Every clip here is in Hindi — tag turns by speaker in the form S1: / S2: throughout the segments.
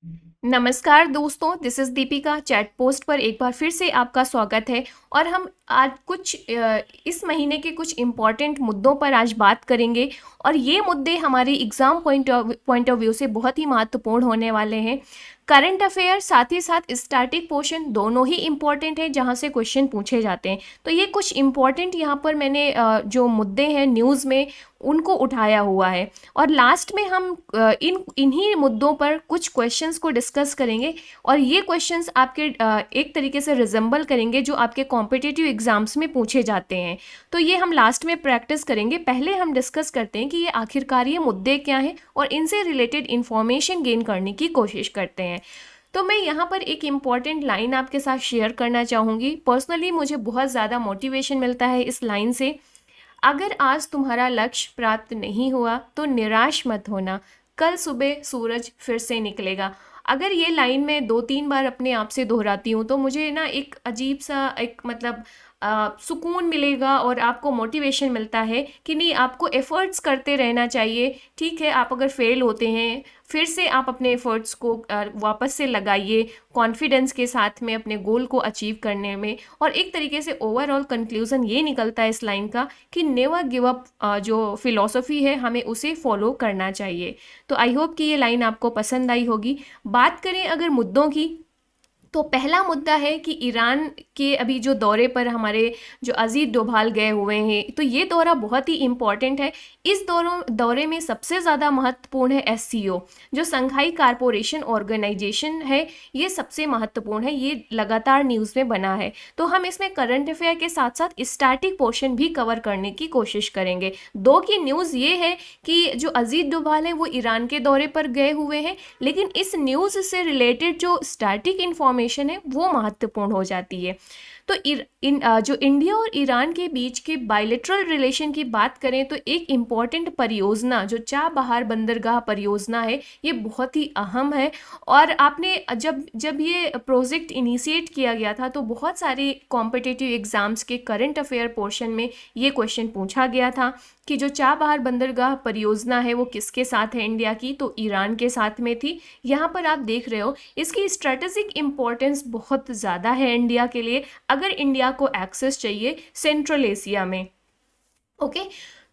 S1: नमस्कार दोस्तों, this is Deepika. Chat post पर एक बार फिर से आपका स्वागत है। और हम आज इस महीने के कुछ इम्पॉर्टेंट मुद्दों पर आज बात करेंगे। और ये मुद्दे हमारे एग्ज़ाम पॉइंट ऑफ व्यू से बहुत ही महत्वपूर्ण होने वाले हैं। करंट अफेयर साथ ही साथ स्टैटिक पोर्शन दोनों ही इम्पॉर्टेंट हैं, जहाँ से क्वेश्चन पूछे जाते हैं। तो ये कुछ इम्पॉर्टेंट यहाँ पर मैंने जो मुद्दे हैं न्यूज़ में उनको उठाया हुआ है। और लास्ट में हम इन्हीं मुद्दों पर कुछ क्वेश्चंस को डिस्कस करेंगे। और ये क्वेश्चंस आपके एक तरीके से रिजेंबल करेंगे जो आपके कॉम्पिटिटिव एग्जाम्स में पूछे जाते हैं। तो ये हम लास्ट में प्रैक्टिस करेंगे। पहले हम डिस्कस करते हैं कि ये आखिरकार ये मुद्दे क्या हैं और इनसे रिलेटेड इन्फॉर्मेशन गेन करने की कोशिश करते हैं। तो मैं यहाँ पर एक इम्पॉर्टेंट लाइन आपके साथ शेयर करना चाहूँगी। पर्सनली मुझे बहुत ज़्यादा मोटिवेशन मिलता है इस लाइन से। अगर आज तुम्हारा लक्ष्य प्राप्त नहीं हुआ तो निराश मत होना, कल सुबह सूरज फिर से निकलेगा। अगर ये लाइन मैं 2-3 बार अपने आप से दोहराती हूँ तो मुझे ना एक अजीब सा एक मतलब सुकून मिलेगा और आपको मोटिवेशन मिलता है कि नहीं, आपको एफ़र्ट्स करते रहना चाहिए। ठीक है, आप अगर फेल होते हैं फिर से आप अपने एफ़र्ट्स को वापस से लगाइए कॉन्फिडेंस के साथ में अपने गोल को अचीव करने में। और एक तरीके से ओवरऑल कंक्लूज़न ये निकलता है इस लाइन का कि नेवर गिव अप जो फ़िलॉसफ़ी है हमें उसे फॉलो करना चाहिए। तो आई होप कि ये लाइन आपको पसंद आई होगी। बात करें अगर मुद्दों की, तो पहला मुद्दा है कि ईरान के अभी जो दौरे पर हमारे जो अजीत डोभाल गए हुए हैं, तो ये दौरा बहुत ही इम्पॉर्टेंट है। इस दौरे में सबसे ज़्यादा महत्वपूर्ण है एससीओ, जो संघाई कारपोरेशन ऑर्गेनाइजेशन है। ये सबसे महत्वपूर्ण है, ये लगातार न्यूज़ में बना है। तो हम इसमें करंट अफेयर के साथ साथ स्टैटिक पोर्शन भी कवर करने की कोशिश करेंगे। दो की न्यूज़ ये है कि जो अजीत डोभाल हैं वो ईरान के दौरे पर गए हुए हैं, लेकिन इस न्यूज़ से रिलेटेड जो स्टैटिक इन्फॉर्मेशन है वो महत्वपूर्ण हो जाती है। तो जो इंडिया और ईरान के बीच के बायलैटरल रिलेशन की बात करें तो एक इम्पॉर्टेंट परियोजना जो चाबहार बंदरगाह परियोजना है, ये बहुत ही अहम है। और आपने जब जब ये प्रोजेक्ट इनिशिएट किया गया था तो बहुत सारे कॉम्पिटिटिव एग्जाम्स के करंट अफेयर पोर्शन में ये क्वेश्चन पूछा गया था कि जो चाबहार बंदरगाह परियोजना है वो किसके साथ है इंडिया की, तो ईरान के साथ में थी। यहाँ पर आप देख रहे हो इसकी स्ट्रेटेजिक इम्पोर्टेंस बहुत ज़्यादा है इंडिया के लिए, अगर इंडिया को एक्सेस चाहिए सेंट्रल एशिया में। ओके,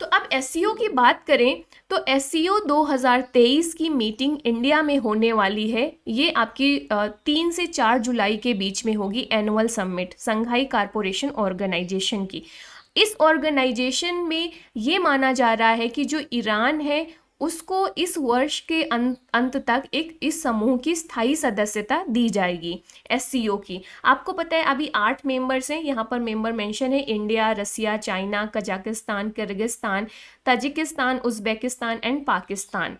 S1: तो अब एससीओ की बात करें तो एससीओ 2023 की मीटिंग इंडिया में होने वाली है। ये आपकी 3 से 4 जुलाई के बीच में होगी, एनुअल समिट संघाई कारपोरेशन ऑर्गेनाइजेशन की। इस ऑर्गेनाइजेशन में ये माना जा रहा है कि जो ईरान है उसको इस वर्ष के अंत तक इस समूह की स्थायी सदस्यता दी जाएगी एससीओ की। आपको पता है अभी 8 मेंबर्स हैं, यहाँ पर मेंबर मेंशन है India, Russia, China, Kazakhstan, Kyrgyzstan, Tajikistan, Uzbekistan and Pakistan.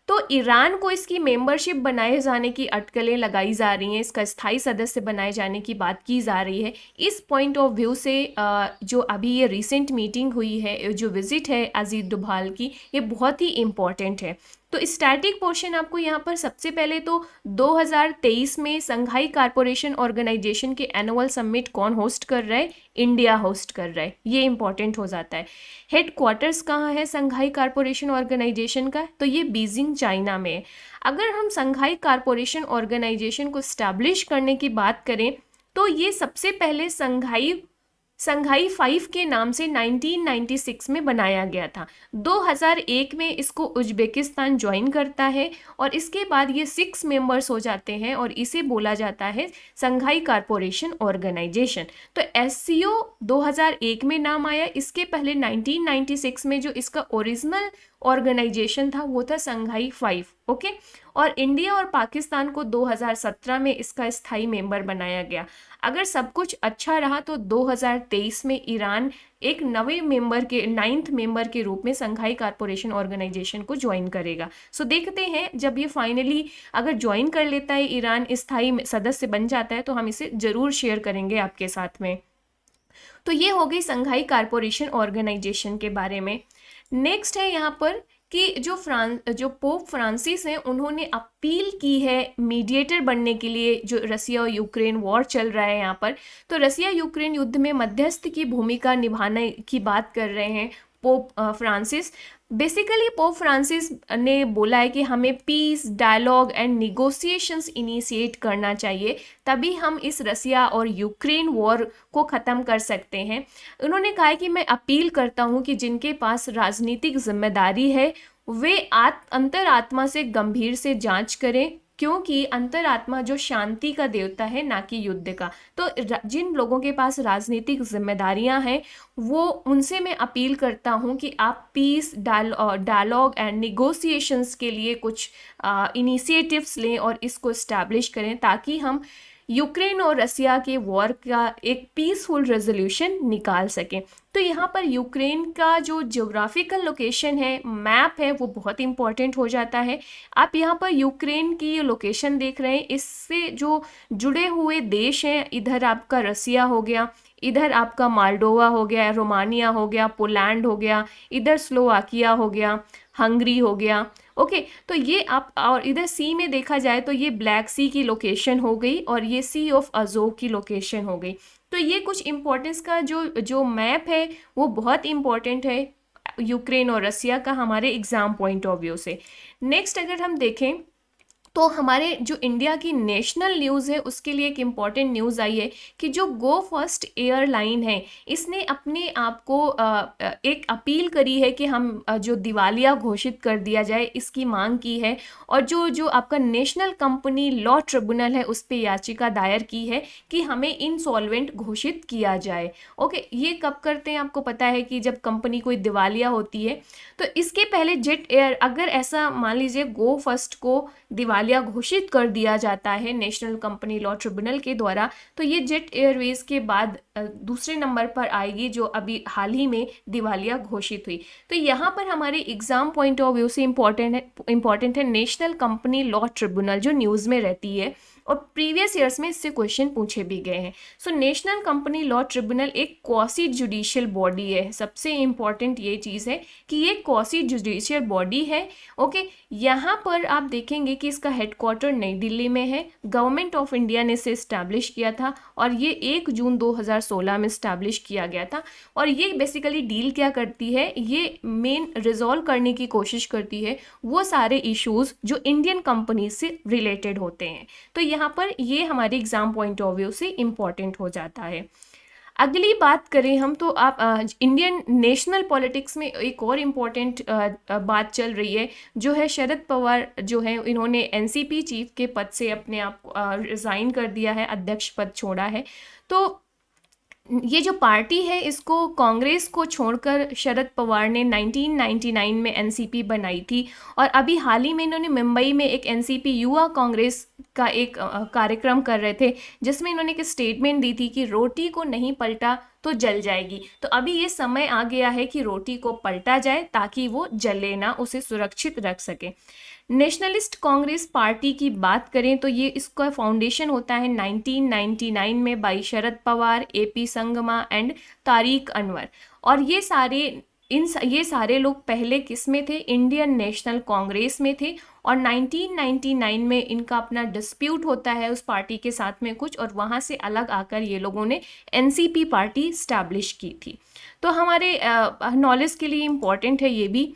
S1: तो ईरान को इसकी मेंबरशिप बनाए जाने की अटकलें लगाई जा रही हैं, इसका स्थायी सदस्य बनाए जाने की बात की जा रही है। इस पॉइंट ऑफ व्यू से जो अभी ये रिसेंट मीटिंग हुई है, जो विजिट है अजीत डोभाल की, ये बहुत ही इम्पॉर्टेंट है। तो स्टैटिक पोर्शन आपको यहाँ पर सबसे पहले तो 2023 में संघाई कारपोरेशन ऑर्गेनाइजेशन के एनुअल समिट कौन होस्ट कर रहा है, इंडिया होस्ट कर रहा है, ये इंपॉर्टेंट हो जाता है। हेड क्वार्टर्स कहाँ है संघाई कारपोरेशन ऑर्गेनाइजेशन का, तो ये बीजिंग चाइना में है। अगर हम संघाई कारपोरेशन ऑर्गेनाइजेशन को स्टैब्लिश करने की बात करें तो ये सबसे पहले संघाई 5 के नाम से 1996 में बनाया गया था। 2001 में इसको उज्बेकिस्तान ज्वाइन करता है और इसके बाद ये 6 मेंबर्स हो जाते हैं और इसे बोला जाता है संघाई कारपोरेशन ऑर्गेनाइजेशन। तो एससीओ 2001 में नाम आया, इसके पहले 1996 में जो इसका ओरिजिनल ऑर्गेनाइजेशन था वो था संघाई 5। ओके, और इंडिया और पाकिस्तान को 2017 में इसका स्थायी मेंबर बनाया गया। अगर सब कुछ अच्छा रहा तो 2023 में ईरान एक नवे मेंबर के 9th मेंबर के रूप में संघाई कारपोरेशन ऑर्गेनाइजेशन को ज्वाइन करेगा। सो देखते हैं जब ये फाइनली अगर ज्वाइन कर लेता है ईरान, स्थायी सदस्य बन जाता है, तो हम इसे ज़रूर शेयर करेंगे आपके साथ में। तो ये हो गई संघाई कारपोरेशन ऑर्गेनाइजेशन के बारे में। नेक्स्ट है यहाँ पर कि जो पोप फ्रांसिस हैं उन्होंने अपील की है मीडिएटर बनने के लिए, जो रसिया और यूक्रेन वॉर चल रहा है यहाँ पर। तो रसिया यूक्रेन युद्ध में मध्यस्थ की भूमिका निभाने की बात कर रहे हैं Pope Francis. Basically Pope Francis ने बोला है कि हमें peace, dialogue and negotiations initiate करना चाहिए, तभी हम इस रसिया और यूक्रेन वॉर को ख़त्म कर सकते हैं। उन्होंने कहा है कि मैं अपील करता हूं कि जिनके पास राजनीतिक जिम्मेदारी है वे अंतरात्मा से गंभीर से जांच करें, क्योंकि अंतरात्मा जो शांति का देवता है, ना कि युद्ध का। तो जिन लोगों के पास राजनीतिक जिम्मेदारियां हैं वो उनसे मैं अपील करता हूं कि आप पीस, डायलॉग एंड निगोशिएशंस के लिए कुछ इनिशिएटिव्स लें और इसको इस्टेब्लिश करें, ताकि हम यूक्रेन और रसिया के वॉर का एक पीसफुल रेजोल्यूशन निकाल सकें। तो यहाँ पर यूक्रेन का जो ज्योग्राफिकल लोकेशन है, मैप है, वो बहुत इंपॉर्टेंट हो जाता है। आप यहाँ पर यूक्रेन की लोकेशन देख रहे हैं, इससे जो जुड़े हुए देश हैं, इधर आपका रसिया हो गया, इधर आपका माल्डोवा हो गया, रोमानिया हो गया, पोलैंड हो गया, इधर स्लोवाकिया हो गया, हंगरी हो गया। ओके, तो ये आप, और इधर सी में देखा जाए तो ये ब्लैक सी की लोकेशन हो गई और ये सी ऑफ अजोव की लोकेशन हो गई। तो ये कुछ इम्पोर्टेंस का जो जो मैप है वो बहुत इम्पोर्टेंट है यूक्रेन और रसिया का, हमारे एग्जाम पॉइंट ऑफ व्यू से। नेक्स्ट अगर हम देखें तो हमारे जो इंडिया की नेशनल न्यूज़ है उसके लिए एक इम्पॉर्टेंट न्यूज़ आई है कि जो गो फर्स्ट एयरलाइन है इसने अपने आप को एक अपील करी है कि हम जो दिवालिया घोषित कर दिया जाए, इसकी मांग की है। और जो जो आपका नेशनल कंपनी लॉ ट्रिब्यूनल है उस पर याचिका दायर की है कि हमें इंसॉल्वेंट घोषित किया जाए। ओके, ये कब करते हैं आपको पता है कि जब कंपनी कोई दिवालिया होती है। तो इसके पहले जेट एयर, अगर ऐसा मान लीजिए गो फर्स्ट को दिवालिया घोषित कर दिया जाता है नेशनल कंपनी लॉ ट्रिब्यूनल के द्वारा, तो ये जेट एयरवेज के बाद दूसरे नंबर पर आएगी जो अभी हाल ही में दिवालिया घोषित हुई। तो यहाँ पर हमारे एग्जाम पॉइंट ऑफ व्यू से इम्पॉर्टेंट है नेशनल कंपनी लॉ ट्रिब्यूनल, जो न्यूज़ में रहती है और प्रीवियस ईयर्स में इससे क्वेश्चन पूछे भी गए हैं। So national company law tribunal एक क्वासी जुडिशियल बॉडी है। सबसे इम्पॉर्टेंट ये चीज़ है कि ये क्वासी जुडिशियल बॉडी है। ओके, यहाँ पर आप देखेंगे कि इसका हेडक्वार्टर नई दिल्ली में है। गवर्नमेंट ऑफ इंडिया ने इसे इस्टेब्लिश किया था और ये 1 जून 2016 में इस्टेब्लिश किया गया था। और ये बेसिकली डील क्या करती है, ये मेन रिजॉल्व करने की कोशिश करती है वो सारे इश्यूज जो इंडियन कंपनी से रिलेटेड होते हैं। तो यहाँ पर ये हमारे एग्जाम पॉइंट ऑफ व्यू से इम्पॉर्टेंट हो जाता है। अगली बात करें हम तो आप इंडियन नेशनल पॉलिटिक्स में एक और इम्पॉर्टेंट बात चल रही है, जो है शरद पवार जो है इन्होंने एनसीपी चीफ के पद से अपने आप रिज़ाइन कर दिया है, अध्यक्ष पद छोड़ा है। तो ये जो पार्टी है इसको कांग्रेस को छोड़कर शरद पवार ने 1999 में एनसीपी बनाई थी और अभी हाल ही में इन्होंने मुंबई में एक एनसीपी युवा कांग्रेस का एक कार्यक्रम कर रहे थे, जिसमें इन्होंने एक स्टेटमेंट दी थी कि रोटी को नहीं पलटा तो जल जाएगी। तो अभी ये समय आ गया है कि रोटी को पलटा जाए ताकि वो जले ना, उसे सुरक्षित रख सके। नेशनलिस्ट कांग्रेस पार्टी की बात करें तो ये इसका फाउंडेशन होता है 1999 में by Sharad Pawar, AP Sangma and Tariq Anwar. और ये सारे लोग पहले किस में थे, इंडियन नेशनल कांग्रेस में थे। और 1999 में इनका अपना डिस्प्यूट होता है उस पार्टी के साथ में कुछ, और वहाँ से अलग आकर ये लोगों ने एनसीपी पार्टी स्टैब्लिश की थी। तो हमारे नॉलेज के लिए इम्पॉर्टेंट है ये भी।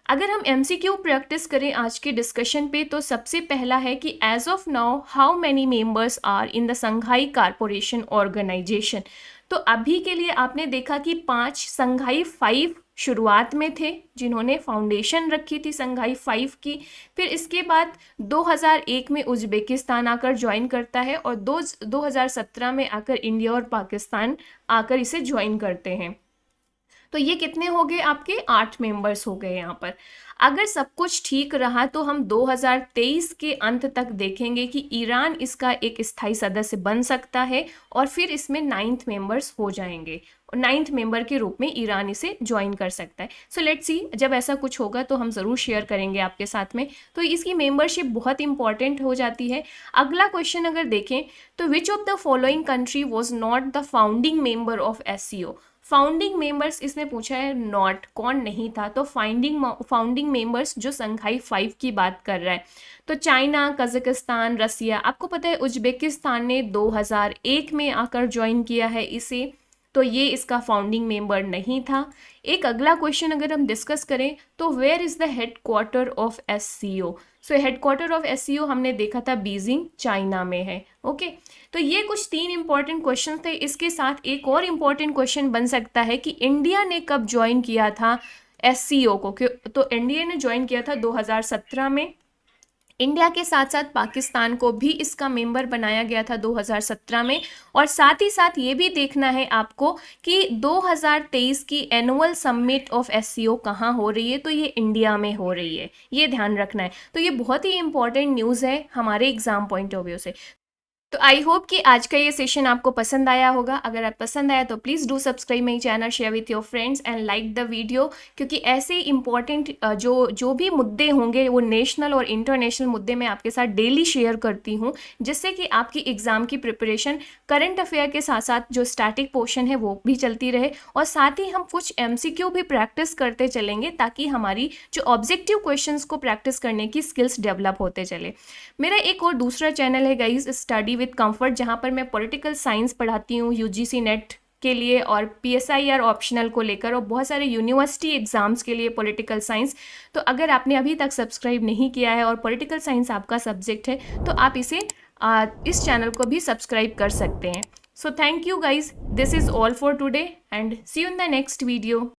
S1: अगर हम एमसीक्यू प्रैक्टिस करें आज के डिस्कशन पे तो सबसे पहला है कि as of now how many members are in the Shanghai corporation organization. तो अभी के लिए आपने देखा कि 5 संघाई 5 शुरुआत में थे जिन्होंने फाउंडेशन रखी थी संघाई 5 की। फिर इसके बाद 2001 में उज्बेकिस्तान आकर ज्वाइन करता है और 2017 में आकर इंडिया और पाकिस्तान आकर इसे ज्वाइन करते हैं। तो ये कितने हो गए आपके, 8 मेंबर्स हो गए यहाँ पर। अगर सब कुछ ठीक रहा तो हम 2023 के अंत तक देखेंगे कि ईरान इसका एक स्थायी सदस्य बन सकता है और फिर इसमें 9th मेंबर्स हो जाएंगे और 9th मेंबर के रूप में ईरान इसे ज्वाइन कर सकता है। सो लेट्स सी, जब ऐसा कुछ होगा तो हम ज़रूर शेयर करेंगे आपके साथ में। तो इसकी मेंबरशिप बहुत इंपॉर्टेंट हो जाती है। अगला क्वेश्चन अगर देखें तो which of the following country was not the founding member of SCO। Founding members इसने पूछा है, नॉट कौन नहीं था। तो फाउंडिंग मेंबर्स जो संघाई 5 की बात कर रहा है तो चाइना, कजाकिस्तान, रसिया। आपको पता है उज्बेकिस्तान ने 2001 में आकर ज्वाइन किया है इसे। तो ये इसका फाउंडिंग मेंबर नहीं था। एक अगला क्वेश्चन अगर हम डिस्कस करें तो where is the headquarter of SCO। So headquarter of SCO हमने देखा था बीजिंग चाइना में है। ओके, तो ये कुछ 3 इंपॉर्टेंट क्वेश्चन थे। इसके साथ एक और इम्पॉर्टेंट क्वेश्चन बन सकता है कि इंडिया ने कब ज्वाइन किया था SCO को। तो इंडिया ने ज्वाइन किया था 2017 में। इंडिया के साथ साथ पाकिस्तान को भी इसका मेंबर बनाया गया था 2017 में। और साथ ही साथ ये भी देखना है आपको कि 2023 की एनुअल समिट ऑफ SCO कहाँ हो रही है, तो ये इंडिया में हो रही है, ये ध्यान रखना है। तो ये बहुत ही इंपॉर्टेंट न्यूज़ है हमारे एग्जाम पॉइंट ऑफ व्यू से। तो आई होप कि आज का ये सेशन आपको पसंद आया होगा। अगर आप पसंद आया तो please do subscribe my channel, share with your friends and like the video, क्योंकि ऐसे इंपॉर्टेंट जो भी मुद्दे होंगे वो नेशनल और इंटरनेशनल मुद्दे मैं आपके साथ डेली शेयर करती हूँ, जिससे कि आपकी एग्ज़ाम की प्रिपरेशन करंट अफेयर के साथ साथ जो स्टैटिक पोर्शन है वो भी चलती रहे, और साथ ही हम कुछ MCQ भी प्रैक्टिस करते चलेंगे ताकि हमारी जो ऑब्जेक्टिव क्वेश्चंस को प्रैक्टिस करने की स्किल्स डेवलप होते चले। मेरा एक और दूसरा चैनल है गाइज, स्टडी विद कंफर्ट, जहाँ पर मैं पॉलिटिकल साइंस पढ़ाती हूँ UGC नेट के लिए और PSIR ऑप्शनल को लेकर, और बहुत सारे यूनिवर्सिटी एग्जाम्स के लिए पॉलिटिकल साइंस। तो अगर आपने अभी तक सब्सक्राइब नहीं किया है और पॉलिटिकल साइंस आपका सब्जेक्ट है तो आप इस चैनल को भी सब्सक्राइब कर सकते हैं। So thank you guys, this is all for today and see you in the next video.